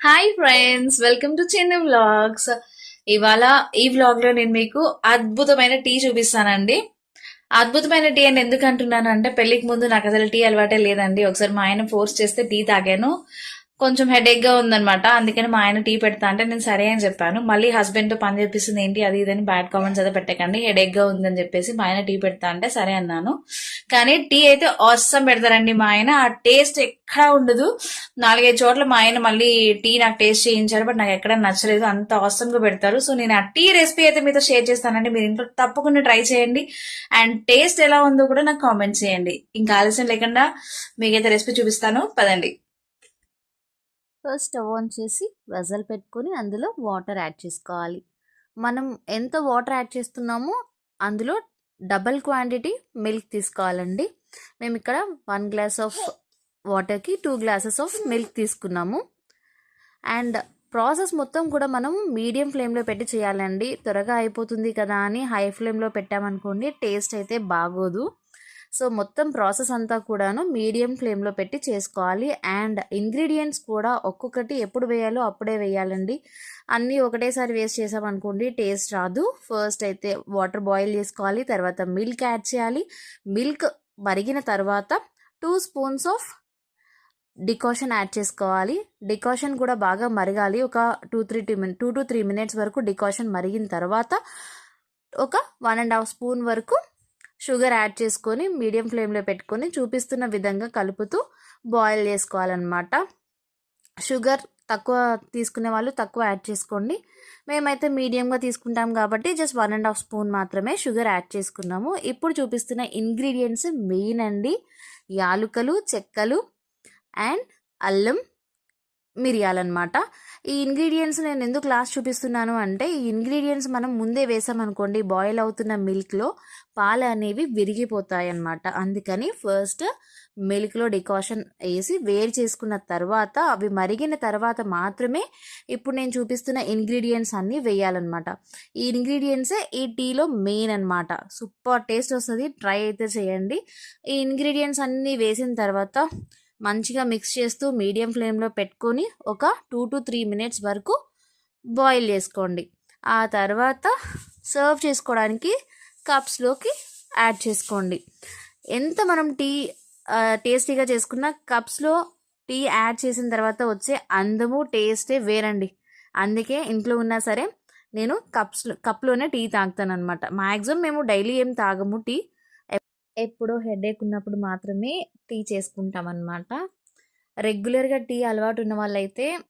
Hi friends, welcome to చిన్న vlogs. ఇవాళ ఈ వ్లాగ్ లో నేను మీకు అద్భుతమైన టీ చూపిస్తానండి. అద్భుతమైన టీ అని ఎందుకు అంటున్నాను అంటే, పెళ్లికి ముందు నాకు అసలు టీ అలవాటే లేదండి. ఒకసారి మా ఆయన ఫోర్స్ చేస్తే టీ తాగాను. కొంచెం హెడేక్ గా ఉందనమాట. అందుకని మా ఆయన టీ పెడతా అంటే నేను సరే అని చెప్పాను. మళ్ళీ హస్బెండ్ తో పని చేపిస్తుంది ఏంటి అది ఇదని బ్యాడ్ కామెంట్స్ అయితే పెట్టకండి, హెడేక్ గా ఉందని చెప్పేసి మా ఆయన టీ పెడతా అంటే సరే అన్నాను. కానీ టీ అయితే అవసరం పెడతారండి మా ఆయన. ఆ టేస్ట్ ఎక్కడా ఉండదు. 4-5 చోట్ల మా ఆయన మళ్ళీ టీ నాకు టేస్ట్ చేయించారు, బట్ నాకు ఎక్కడ నచ్చలేదు. అంత అవసరం గా పెడతారు. సో నేను ఆ టీ రెసిపీ అయితే మీతో షేర్ చేస్తానండి. మీరు ఇంట్లో తప్పకుండా ట్రై చేయండి. అండ్ టేస్ట్ ఎలా ఉందో కూడా నాకు కామెంట్ చేయండి. ఇంకా ఆలస్యం లేకుండా మీకైతే రెసిపీ చూపిస్తాను, పదండి. ఫస్ట్ స్టవ్ ఆన్ చేసి వెజల్ పెట్టుకొని అందులో వాటర్ యాడ్ చేసుకోవాలి. మనం ఎంత వాటర్ యాడ్ చేస్తున్నామో అందులో డబల్ క్వాంటిటీ మిల్క్ తీసుకోవాలండి. మేము ఇక్కడ 1 గ్లాస్ ఆఫ్ వాటర్కి 2 గ్లాసెస్ ఆఫ్ మిల్క్ తీసుకున్నాము. అండ్ ప్రాసెస్ మొత్తం కూడా మనం మీడియం ఫ్లేమ్లో పెట్టి చేయాలండి. త్వరగా అయిపోతుంది కదా అని హై ఫ్లేమ్లో పెట్టామనుకోండి టేస్ట్ అయితే బాగోదు. సో మొత్తం ప్రాసెస్ అంతా కూడాను మీడియం ఫ్లేమ్లో పెట్టి చేసుకోవాలి. అండ్ ఇంగ్రీడియంట్స్ కూడా ఒక్కొక్కటి ఎప్పుడు వేయాలో అప్పుడే వేయాలండి. అన్నీ ఒకటేసారి వేస్ట్ చేసామనుకోండి టేస్ట్ రాదు. ఫస్ట్ అయితే వాటర్ బాయిల్ చేసుకోవాలి, తర్వాత మిల్క్ యాడ్ చేయాలి. మిల్క్ మరిగిన తర్వాత 2 స్పూన్స్ ఆఫ్ డికాషన్ యాడ్ చేసుకోవాలి. డికాషన్ కూడా బాగా మరగాలి. ఒక 2 to 3 మినిట్స్ వరకు డికాషన్ మరిగిన తర్వాత ఒక 1.5 స్పూన్ వరకు షుగర్ యాడ్ చేసుకొని మీడియం ఫ్లేమ్లో పెట్టుకొని చూపిస్తున్న విధంగా కలుపుతూ బాయిల్ చేసుకోవాలన్నమాట. షుగర్ తక్కువ తీసుకునే వాళ్ళు తక్కువ యాడ్ చేసుకోండి. మేమైతే మీడియంగా తీసుకుంటాం కాబట్టి జస్ట్ 1.5 స్పూన్ మాత్రమే షుగర్ యాడ్ చేసుకున్నాము. ఇప్పుడు చూపిస్తున్న ఇంగ్రీడియంట్స్ మెయిన్ అండి. యాలుకలు, చెక్కలు అండ్ అల్లం, మిరియాలన్నమాట. ఈ ఇంగ్రీడియంట్స్ నేను ఎందుకు లాస్ట్ చూపిస్తున్నాను అంటే, ఈ ఇంగ్రీడియంట్స్ మనం ముందే వేసామనుకోండి బాయిల్ అవుతున్న మిల్క్లో పాలు అనేవి విరిగిపోతాయి అన్నమాట. అందుకని ఫస్ట్ మిల్క్లో డికాషన్ వేసి వేడి చేసుకున్న తర్వాత అవి మరిగిన తర్వాత మాత్రమే ఇప్పుడు నేను చూపిస్తున్న ఇంగ్రీడియంట్స్ అన్నీ వేయాలన్నమాట. ఈ ఇంగ్రీడియంట్సే ఈ టీలో మెయిన్ అన్నమాట. సూపర్ టేస్ట్ వస్తుంది, ట్రై అయితే చేయండి. ఈ ఇంగ్రీడియంట్స్ అన్నీ వేసిన తర్వాత మంచిగా మిక్స్ చేస్తూ మీడియం ఫ్లేమ్లో పెట్టుకొని ఒక 2 to 3 మినిట్స్ వరకు బాయిల్ చేసుకోండి. ఆ తర్వాత సర్వ్ చేసుకోవడానికి కప్స్లోకి యాడ్ చేసుకోండి. ఎంత మనం టీ టేస్టీగా చేసుకున్న కప్స్లో టీ యాడ్ చేసిన తర్వాత వచ్చే అందము టేస్టే వేరండి. అందుకే ఇంట్లో ఉన్నా సరే నేను కప్లోనే టీ తాగుతాను అనమాట. మ్యాక్సిమం మేము డైలీ ఏం తాగము టీ. ఎప్పుడో హెడేక్ ఉన్నప్పుడు మాత్రమే టీ చేసుకుంటాం అన్నమాట. రెగ్యులర్గా టీ అలవాటు ఉన్న వాళ్ళైతే